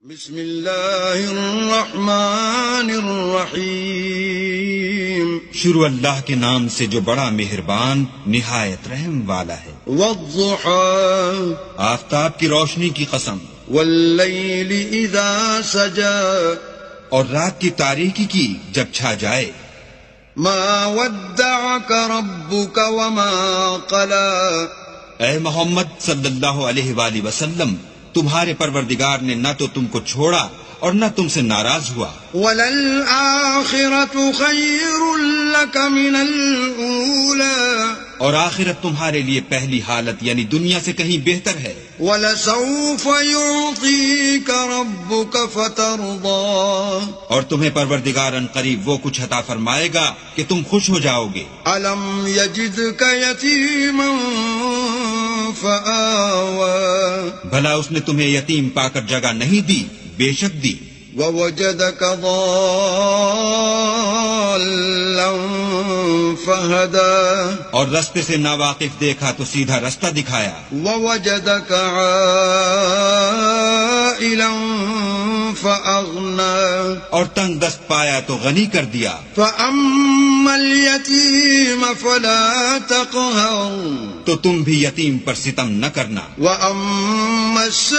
بسم اللہ الرحمن الرحیم، شروع اللہ کے نام سے جو بڑا مہربان نہایت رحم والا ہے۔ والضحى، آفتاب کی روشنی کی قسم، واللیل اذا سجا، اور رات کی تاریکی کی جب چھا جائے۔ ما ودعك ربك وما قلى، اے محمد صلی اللہ علیہ وآلہ وسلم، تمہارے پروردگار نے نہ تو تم کو چھوڑا اور نہ تم سے ناراض ہوا۔ وللآخرة خیر لك من الأولى، اور آخرت تمہارے لیے پہلی حالت یعنی دنیا سے کہیں بہتر ہے۔ ولسوف يعطيك ربك فترضى، اور تمہیں پروردگار ان قریب وہ کچھ عطا فرمائے گا کہ تم خوش ہو جاؤ گے۔ ألم يجدك يتيما فآوى، بھلا اس نے تمہیں یتیم پا کر جگہ نہیں دی؟ بے شک دی۔ ووجدك ضالا فهدى، اور رستے سے ناواقف دیکھا تو سیدھا رستہ دکھایا۔ ووجدك عائلا فأغنى، اور تنگ دست پایا تو غنی کر دیا۔ فأما اليتيم فلا تقهر، تو تم بھی یتیم پر ستم نہ کرنا۔ وأما السائل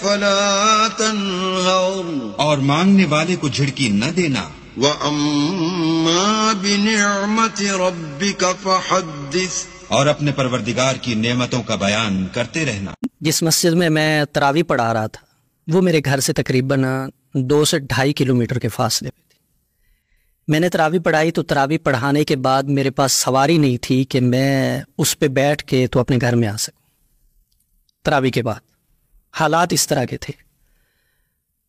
فلا تنهر، اور مانگنے والے کو جھڑکی نہ دینا۔ وأما بنعمة ربك فحدث، اور اپنے پروردگار کی نعمتوں کا بیان کرتے رہنا۔ جس مسجد میں میں تراویح پڑھا رہا تھا وہ میرے گھر سے تقریباً 2 سے 2.5 کلومیٹر کے فاصلے پہ تھی۔ میں نے تراویح پڑھائی تو تراویح پڑھانے کے بعد میرے پاس سواری نہیں تھی کہ میں اس پہ بیٹھ کے تو اپنے گھر میں آ سکوں۔ تراویح کے بعد حالات اس طرح کے تھے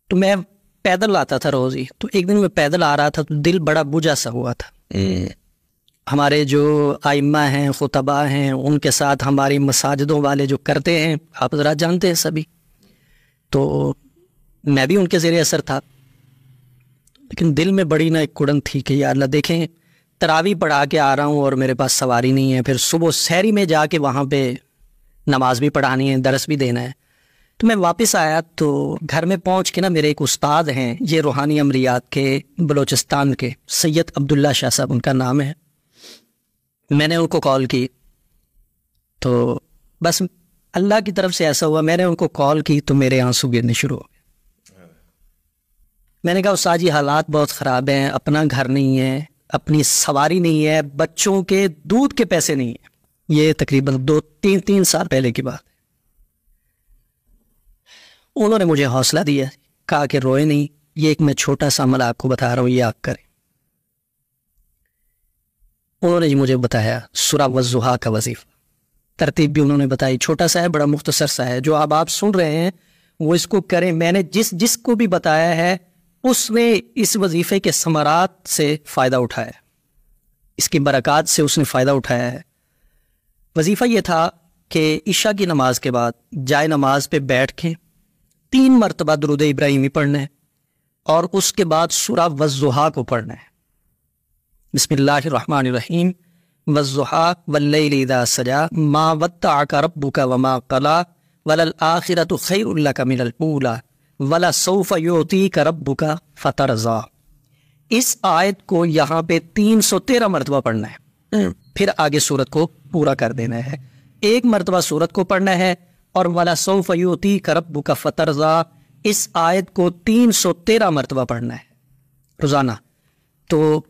تو میں پیدل آتا تھا روز ہی، تو ایک دن میں پیدل آ رہا تھا تو دل بڑا بجھا سا ہوا تھا۔ ہمارے جو ائمہ ہیں، خطبہ ہیں، ان کے ساتھ ہماری مساجدوں والے جو کرتے ہیں، آپ ذرا جانتے ہیں سبھی، تو میں بھی ان کے زیر اثر تھا، لیکن دل میں بڑی ایک کڑن تھی کہ یا اللہ دیکھیں تراویح پڑھا کے آ رہا ہوں اور میرے پاس سواری نہیں ہے، پھر صبح سحری میں جا کے وہاں پہ نماز بھی پڑھانی ہے، درس بھی دینا ہے۔ تو میں واپس آیا تو گھر میں پہنچ کے میرے ایک استاد ہیں، یہ روحانی امریات کے بلوچستان کے، سید عبداللہ شاہ صاحب ان کا نام ہے۔ میں نے ان کو کال کی تو بس اللہ کی طرف سے ایسا ہوا، میں نے ان کو کال کی تو میرے آنسو گرنے شروع ہو گئے۔ میں نے کہا استاد جی حالات بہت خراب ہیں، اپنا گھر نہیں ہے، اپنی سواری نہیں ہے، بچوں کے دودھ کے پیسے نہیں ہیں۔ یہ تقریباً 2-3 سال پہلے کی بات ہے۔ انہوں نے مجھے حوصلہ دیا، کہا کہ روئے نہیں، یہ ایک میں چھوٹا سا عمل آپ کو بتا رہا ہوں، یہ آپ کریں۔ انہوں نے مجھے بتایا سورہ والضحیٰ کا وظیفہ، ترتیب بھی انہوں نے بتائی، چھوٹا سا ہے، بڑا مختصر سا ہے، جو آپ سن رہے ہیں وہ اس کو کریں۔ میں نے جس کو بھی بتایا ہے اس نے اس وظیفے کے ثمرات سے فائدہ اٹھایا، اس کی برکات سے اس نے فائدہ اٹھایا ہے۔ وظیفہ یہ تھا کہ عشاء کی نماز کے بعد جائے نماز پہ بیٹھ کے 3 مرتبہ درود ابراہیمی پڑھنا ہے اور اس کے بعد سورہ والضحیٰ کو پڑھنا ہے۔ بسم اللہ الرحمن الرحیم، والضحیٰ واللیل اذا سجا، ما ودعک ربک وما قلی، وللآخرۃ خیر لک من الاولی، ولسوف یعطیک ربک فترضی۔ اس آیت کو یہاں پہ 313 مرتبہ پڑھنا ہے، پھر آگے سورت کو پورا کر دینا ہے۔ 1 مرتبہ سورت کو پڑھنا ہے اور وَلَسَوْفَ يُؤْتِيكَ رَبُّكَ فَتَرْضَىٰ، اس آیت کو 313 مرتبہ پڑھنا ہے روزانہ۔ تو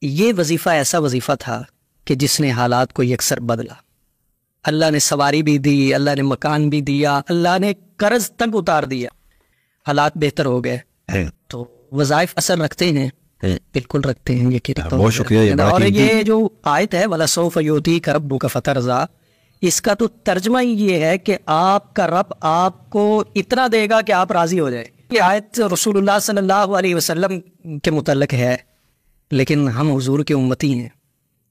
یہ وظیفہ ایسا وظیفہ تھا کہ جس نے حالات کو یکسر بدلا۔ اللہ نے سواری بھی دی، اللہ نے مکان بھی دیا، اللہ نے قرض تک اتار دیا، حالات بہتر ہو گئے۔ تو وظائف اثر رکھتے ہیں، بالکل رکھتے ہیں، یہ بہت شکریہ۔ اور یہ جو آیت ہے وَلَسَوْفَ يُؤْتِيكَ رَبُّكَ فَتَرْضَىٰ، اس کا تو ترجمہ ہی یہ ہے کہ آپ کا رب آپ کو اتنا دے گا کہ آپ راضی ہو جائیں۔ یہ آیت رسول اللہ صلی اللہ علیہ وسلم کے متعلق ہے، لیکن ہم حضور کے امتی ہیں،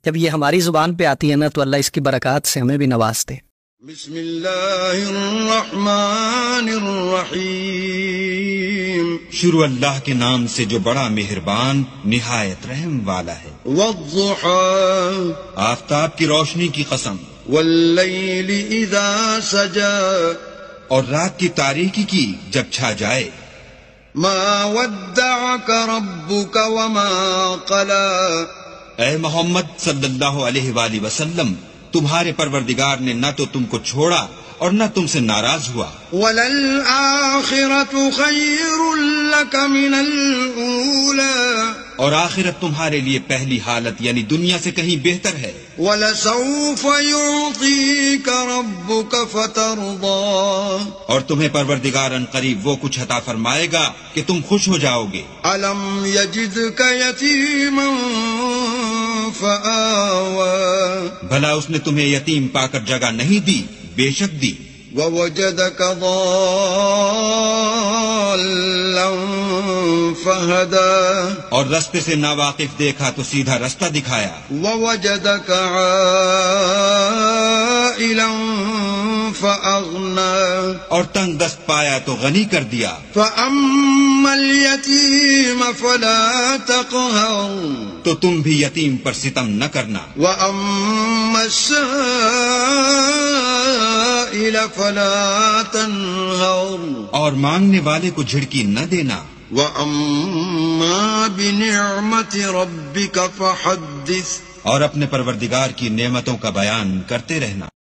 جب یہ ہماری زبان پہ آتی ہے نا تو اللہ اس کی برکات سے ہمیں بھی نوازتے ہیں۔ بسم اللہ الرحمن الرحیم، شروع اللہ کے نام سے جو بڑا مہربان نہایت رحم والا ہے۔ والضحى، آفتاب کی روشنی کی قسم، واللیل اذا سجا، اور رات کی تاریکی کی جب چھا جائے. ما ودعك ربك وما قلى. اے محمد صلی اللہ علیہ وآلہ وسلم، تمہارے پروردگار نے نہ تو تم کو چھوڑا اور نہ تم سے ناراض ہوا. وَلَلْآخِرَةُ خَيْرٌ لَكَ مِنَ الْأُولَى. اور آخرت تمہارے لیے پہلی حالت یعنی دنیا سے کہیں بہتر ہے. وَلَسَوْفَ يُعْطِيكَ رَبُّكَ فَتَرْضَى. اور تمہیں پروردگار ان قریب وہ کچھ عطا فرمائے گا کہ تم خوش ہو جاؤ گے. أَلَمْ يَجِدْكَ يَتِيمًا فَآوَى. بھلا اس نے تمہیں یتیم پا کر جگہ نہیں دی؟ بے شک دی. وَوَجَدَكَ ضَالًّا فَهَدَى. اور رستے سے ناواقف دیکھا تو سیدھا رستہ دکھایا. وَوَجَدَكَ عَائِلًا فَأَغْنَى. اور تنگ دست پایا تو غنی کر دیا. فَأَمَّا الْيَتِيمَ فَلَا تَقْهَرْ. تو تم بھی یتیم پر ستم نہ کرنا. وَأَمَّا السَّائِلَ فَلَا تَنْهَرْ. اور مانگنے والے کو جھڑکی نہ دینا. وَأَمَّا بِنِعْمَةِ رَبِّكَ فَحَدِّثْ. اور اپنے پروردگار کی نعمتوں کا بیان کرتے رہنا.